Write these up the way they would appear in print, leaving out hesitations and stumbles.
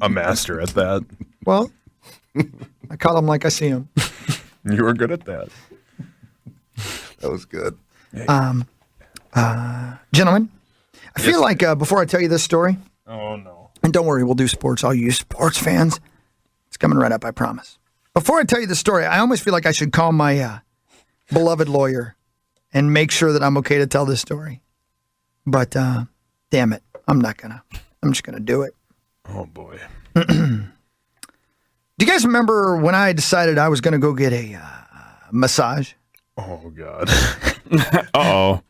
a master at that. Well, I call them like I see them. You were good at that. That was good. Gentlemen, I feel like before I tell you this story, Oh, no. and don't worry, we'll do sports. All you sports fans, it's coming right up, I promise. Before I tell you the story, I almost feel like I should call my beloved lawyer and make sure that I'm okay to tell this story. But damn it, I'm not gonna. I'm just gonna do it. Oh, boy. Do you guys remember when I decided I was gonna go get a massage? Oh, God. Uh-oh.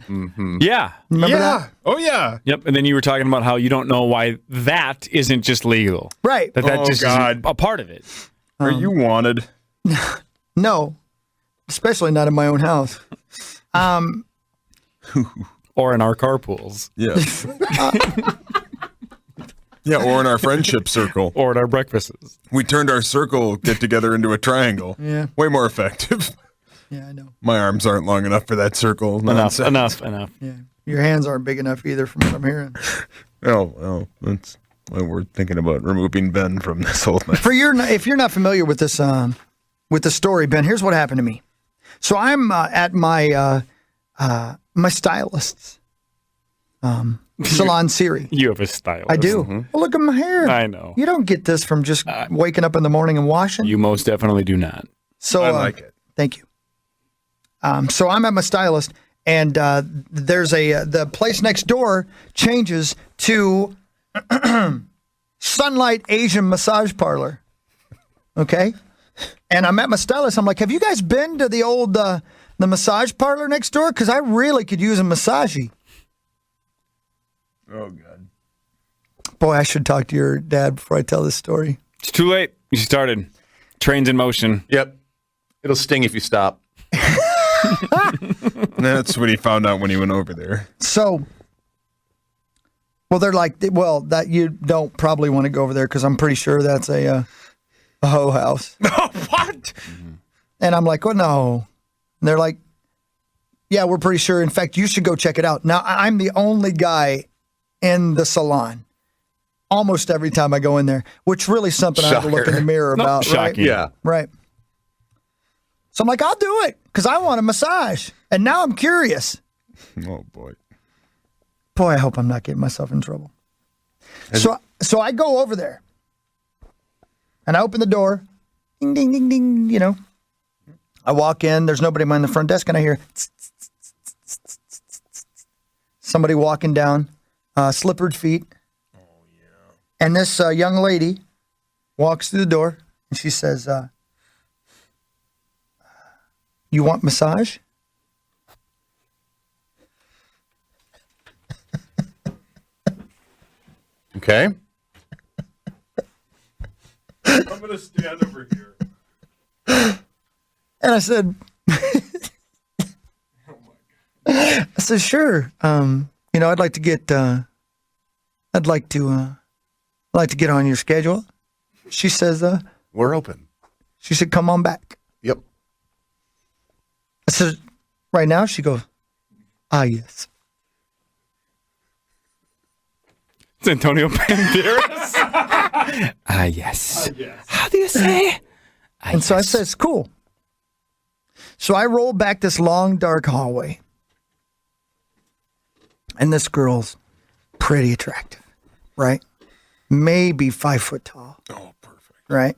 Yeah. Remember that? Oh, yeah. Yep. And then you were talking about how you don't know why that isn't just legal. Right. That Oh, just God. isn't a part of it. Are you wanted? No, especially not in my own house. Or in our carpools. Yeah. Yeah, or in our friendship circle. Or at our breakfasts. We turned our circle get-together into a triangle. Yeah. Way more effective. Yeah, I know. My arms aren't long enough for that circle. Enough. Yeah, your hands aren't big enough either, from what I'm hearing. Oh, that's why we're thinking about removing Ben from this whole thing. If you're not familiar with this, with the story, Ben, here's what happened to me. So I'm at my my stylist's salon Siri. You have a stylist. I do. Well, look at my hair. I know. You don't get this from just waking up in the morning and washing. You most definitely do not. So I like it. Thank you. So I'm at my stylist, and there's the place next door changes to Sunlight Asian Massage Parlor. Okay, and I'm at my stylist. I'm like, have you guys been to the old the massage parlor next door? Because I really could use a massagey. Oh, God. Boy, I should talk to your dad before I tell this story. It's too late. You started. Train's in motion. Yep. It'll sting if you stop. That's what he found out when he went over there. So, well, they're like, well, that you don't probably want to go over there because I'm pretty sure that's a hoe house. What? And I'm like, oh, no. And they're like, yeah, we're pretty sure. In fact, you should go check it out. Now, I'm the only guy in the salon almost every time I go in there, which really is something I have to look in the mirror Nope, about. Right? shocking. Yeah. Right. So I'm like, I'll do it because I want a massage. And now I'm curious. Oh, boy. Boy, I hope I'm not getting myself in trouble. So I go over there and I open the door. Ding, ding, ding, ding, you know. I walk in. There's nobody behind the front desk, and I hear somebody walking down, slippered feet. Oh, yeah. And this young lady walks through the door, and she says, you want massage? Okay. I'm going to stand over here. And I said, I said, sure. I'd like to get on your schedule. She says, We're open. she said, come on back. Yep. I said, right now? She goes, yes. It's Antonio Banderas. Yes. How do you say? And so I said, it's cool. So I roll back this long, dark hallway. And this girl's pretty attractive, right? Maybe 5 foot tall. Oh, perfect. Right?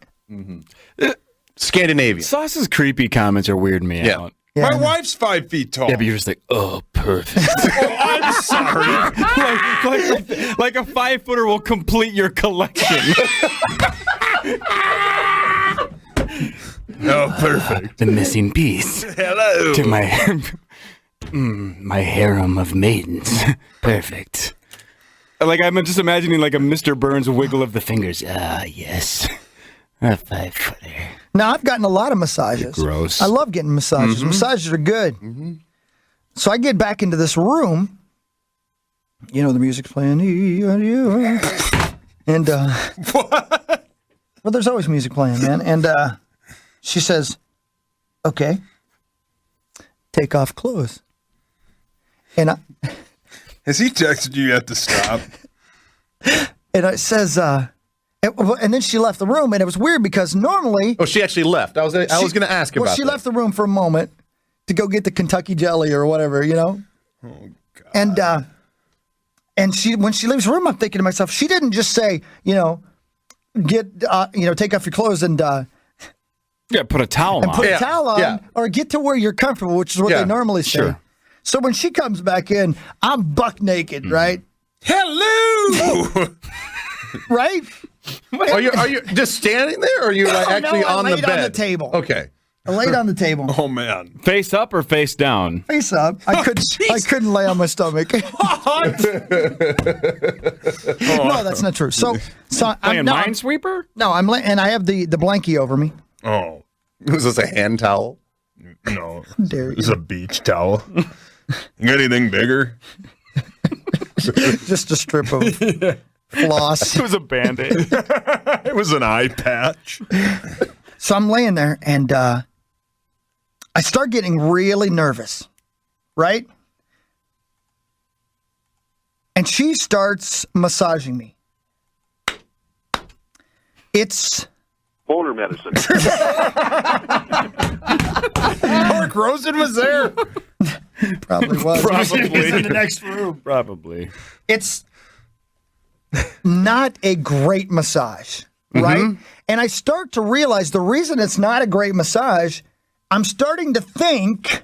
Scandinavian. Sauce's creepy comments are weirding me Yeah. out. Yeah. My wife's 5 feet tall. Yeah, but you're just like, oh, perfect. Oh, I'm sorry. like a 5-footer will complete your collection. Oh, perfect. The missing piece Hello. to my harem of maidens. Perfect. Like, I'm just imagining like a Mr. Burns wiggle of the fingers. Yes. A 5-footer. Now, I've gotten a lot of massages. Gross. I love getting massages. Massages are good. So I get back into this room. You know, the music's playing. And, What? well, there's always music playing, man. And she says, okay, take off clothes. And Has he texted you yet to stop? and it says, And then she left the room, and it was weird because normally... Oh, she actually left. I was going to ask about Well, she that. left the room for a moment to go get the Kentucky jelly or whatever, you know? Oh, God. And when she leaves the room, I'm thinking to myself, she didn't just say, take off your clothes and put a towel on. put a towel on, or get to where you're comfortable, which is what they normally say. Sure. So when she comes back in, I'm buck naked, right? Hello! Right? Are you just standing there, or are you actually on the bed? On the table. Okay. I laid on the table. Oh, man. Face up or face down? Face up. I couldn't lay on my stomach. No, that's not true. So Playing Minesweeper? No, and I have the blankie over me. Oh, Was this a hand towel? no. Dare It's a beach towel. You got anything bigger? Just a strip of floss. It was a Band-Aid. It was an eye patch. So I'm laying there, and I start getting really nervous, right? And she starts massaging me. It's boner medicine. Mark Rosen was there. probably was. Probably. in the next room. Probably. It's not a great massage, right? And I start to realize the reason it's not a great massage, I'm starting to think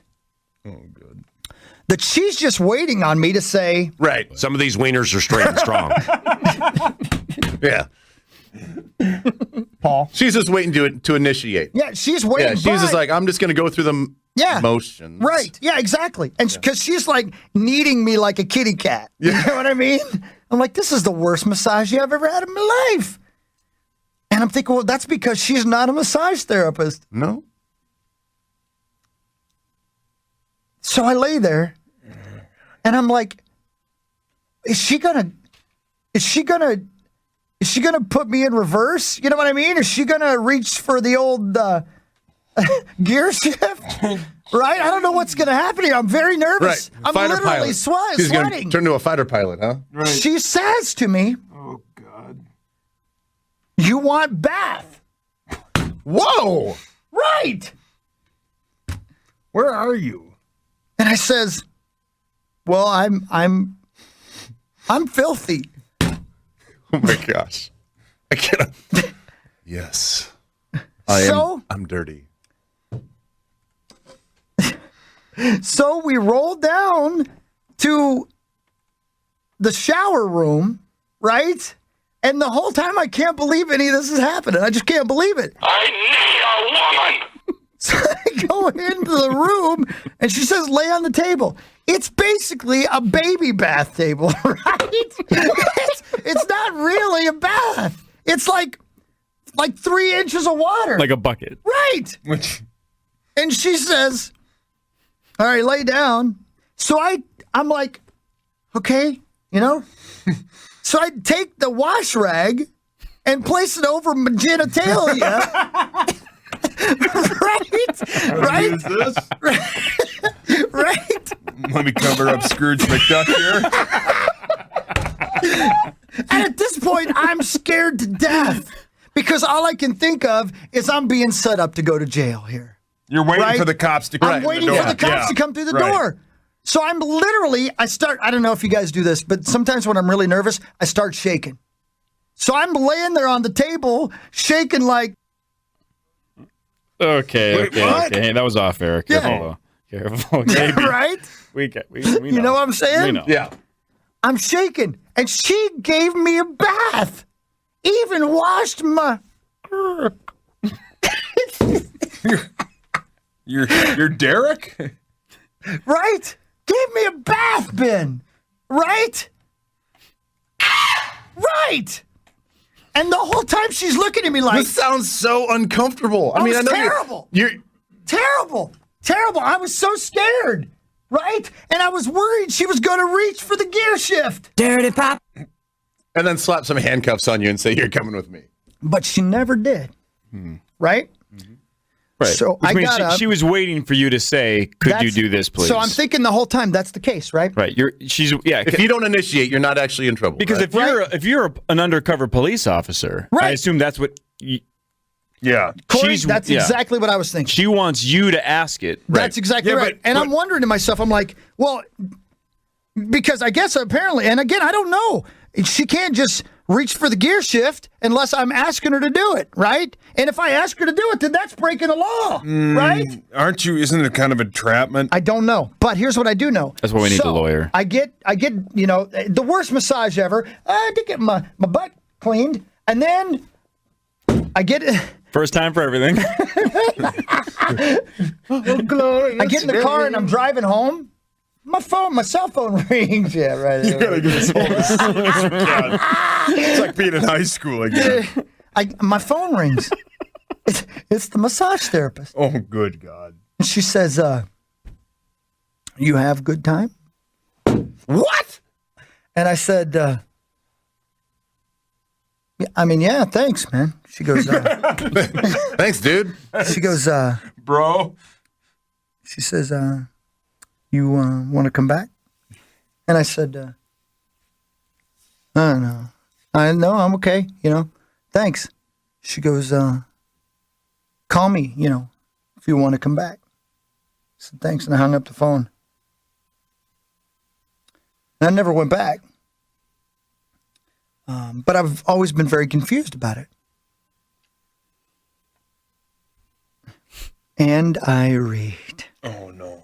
that she's just waiting on me to say, Right. Some of these wieners are straight and strong. Yeah. Paul. She's just waiting to initiate. Yeah, she's waiting. Yeah, she's just but- like, I'm just going to go through the motions. Right. Yeah, exactly. And because she's like kneading me like a kitty cat. You know what I mean? I'm like, this is the worst massage I've ever had in my life. And I'm thinking, well, that's because she's not a massage therapist. No? So I lay there and I'm like, is she gonna put me in reverse? You know what I mean? Is she gonna reach for the old gear shift? Right? I don't know what's gonna happen here. I'm very nervous. Right. I'm Fighter literally pilot. She's going to sweating. turn into a fighter pilot, huh? She says to me, Oh, God. "You want bath?" Whoa! Right. Where are you? And I says, "Well, I'm filthy." Oh my gosh. I can't. Yes. I'm dirty. So we roll down to the shower room, right? And the whole time I can't believe any of this is happening. I just can't believe it. I need a woman. So I go into the room and she says, lay on the table. It's basically a baby bath table, right? It's not really a bath. It's like 3 inches of water. Like a bucket. Right. Which? And she says, all right, lay down. So I'm like, okay, So I take the wash rag and place it over my genitalia. Right? What is this? Right? Let me cover up Scrooge McDuck here. And at this point, I'm scared to death because all I can think of is I'm being set up to go to jail here. You're waiting Right? for the cops to come I'm waiting for the cops to come through the door. So I don't know if you guys do this, but sometimes when I'm really nervous, I start shaking. So I'm laying there on the table, shaking like, Okay. what? That was off air. Careful, Yeah. though. Careful. Maybe. right? We know. You know what I'm saying? We know. Yeah. I'm shaking. And she gave me a bath. Even washed my... You're Derek? Right? Gave me a bath bin. Right? Right. And the whole time she's looking at me like... This sounds so uncomfortable. I was know terrible. You're Terrible. Terrible. I was so scared. Right? And I was worried she was going to reach for the gear shift. Dirty Pop. and then slap some handcuffs on you and say, "You're coming with me." But she never did. Right? Right. So Which I means got up. she was waiting for you to say, "Could you That's- do this, please?" So I'm thinking the whole time that's the case, right? Right. If you don't initiate, you're not actually in trouble. Because right? if you're an undercover police officer, I Right. assume that's what Yeah. Corey, that's yeah. exactly what I was thinking. She wants you to ask it. That's exactly Yeah, right. And I'm wondering to myself, I'm like, well, because I guess apparently, and again, I don't know, she can't just reach for the gear shift unless I'm asking her to do it, right? And if I ask her to do it, then that's breaking the law, right? Aren't you? Isn't it kind of entrapment? I don't know, but here's what I do know. That's why we need the lawyer. I get, the worst massage ever. I did get my butt cleaned, and then I get. First time for everything. I get in the car and I'm driving home. My cell phone rings. Yeah, right. You gotta get this whole God. It's like being in high school again. My phone rings. It's the massage therapist. Oh, good God. And she says, you have good time? What? And I said, yeah, thanks, man. She goes, Thanks, dude. she goes, Bro. she says, you want to come back? And I said, I don't know. I'm okay, thanks. She goes, call me, if you want to come back. I said, thanks, and I hung up the phone. And I never went back. But I've always been very confused about it. And I read. Oh, no.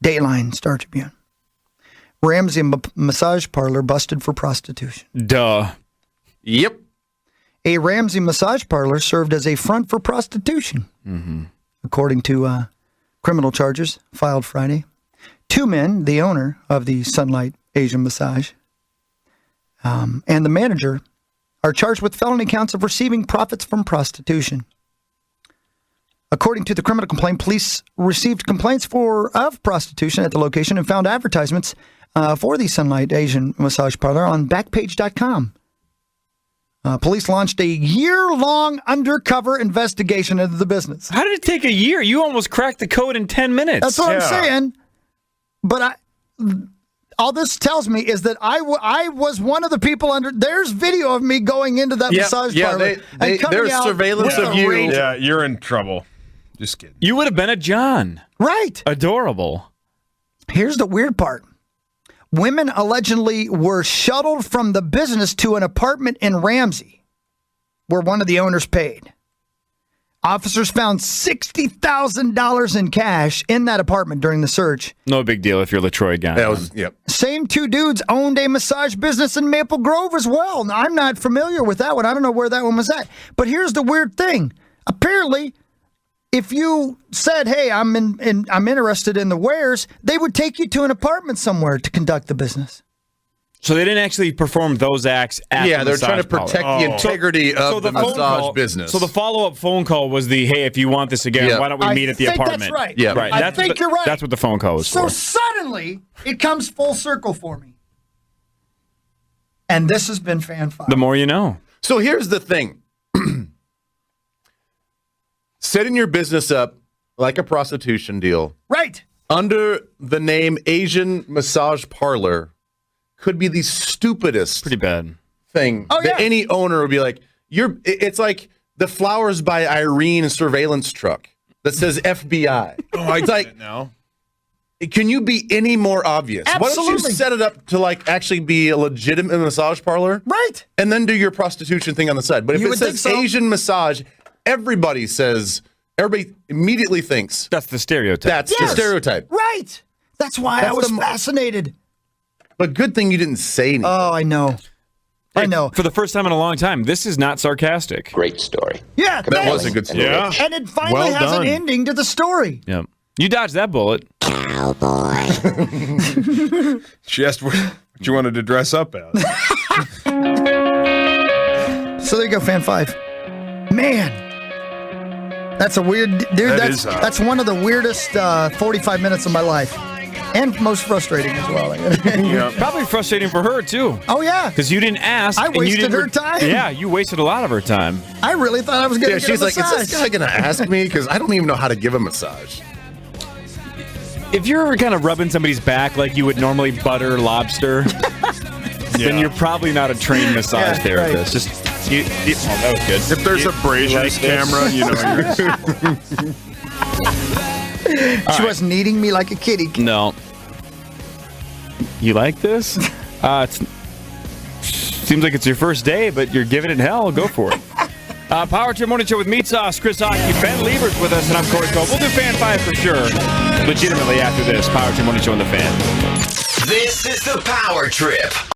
Dateline, Star Tribune. Ramsey massage parlor busted for prostitution. Duh. Yep. A Ramsey massage parlor served as a front for prostitution, according to criminal charges filed Friday. 2 men, the owner of the Sunlight Asian Massage, and the manager, are charged with felony counts of receiving profits from prostitution. According to the criminal complaint, police received complaints of prostitution at the location and found advertisements for the Sunlight Asian Massage Parlor on Backpage.com. Police launched a year-long undercover investigation into the business. How did it take a year? You almost cracked the code in 10 minutes. That's what I'm saying. But all this tells me is that I was one of the people under. There's video of me going into that massage parlor. And coming there's out surveillance with of a you. razor. Yeah, you're in trouble. Just kidding. You would have been a John. Right. Adorable. Here's the weird part. Women allegedly were shuttled from the business to an apartment in Ramsey, where one of the owners paid. Officers found $60,000 in cash in that apartment during the search. No big deal if you're LaTroy guy. That was, yep. Same 2 dudes owned a massage business in Maple Grove as well. Now, I'm not familiar with that one. I don't know where that one was at. But here's the weird thing. Apparently, if you said, "Hey, I'm interested in the wares," they would take you to an apartment somewhere to conduct the business. So they didn't actually perform those acts at the They're trying to massage protect parlor. the integrity of the phone massage call- business. So the follow-up phone call was hey, if you want this again, Yeah. why don't we meet at the think apartment? That's right. Yeah. Right. I think you're right. That's what the phone call was So for. suddenly, it comes full circle for me. And this has been fan fire. The more you know. So here's the thing. Setting your business up like a prostitution deal Right. under the name Asian Massage Parlor could be the stupidest Pretty bad. thing Oh, that yeah. any owner would be like, it's like the Flowers by Irene surveillance truck that says FBI. It's like, now. can you be any more obvious? Why don't Absolutely. you set it up to actually be a legitimate massage parlor? Right. And then do your prostitution thing on the side. But if You it would think says so. Asian massage, everybody immediately thinks That's the stereotype. that's the Yes. stereotype. Right. That's why I That's was the- fascinated. But good thing you didn't say anything. Oh, I know. I know. For the first time in a long time, this is not sarcastic. Great story. Yeah, that thanks. was a good story. Yeah. And it finally Well has done. an ending to the story. Yep. You dodged that bullet. She asked what you wanted to dress up as. So there you go, fan 5. Man, that's a weird. Dude, That is odd. that's one of the weirdest 45 minutes of my life. And most frustrating as well. Probably frustrating for her, too. Oh, yeah. Because you didn't ask. I and you wasted didn't her time. Yeah, you wasted a lot of her time. I really thought I was going to Yeah, get she's a like, massage. is this guy going to ask me? Because I don't even know how to give a massage. If you're kind of rubbing somebody's back like you would normally butter lobster, then you're probably not a trained massage therapist. Right. Just that was good. If there's a Brazier's camera, you know, She wasn't eating me like a kitty. No. You like this? Seems like it's your first day, but you're giving it hell. Go for it. Power Trip Morning Show with Meat Sauce, Chris Hawkey, Ben Lieber's with us, and I'm Corey Cole. We'll do Fan 5 for sure. Legitimately after this. Power Trip Morning Show on the Fan. This is the Power Trip.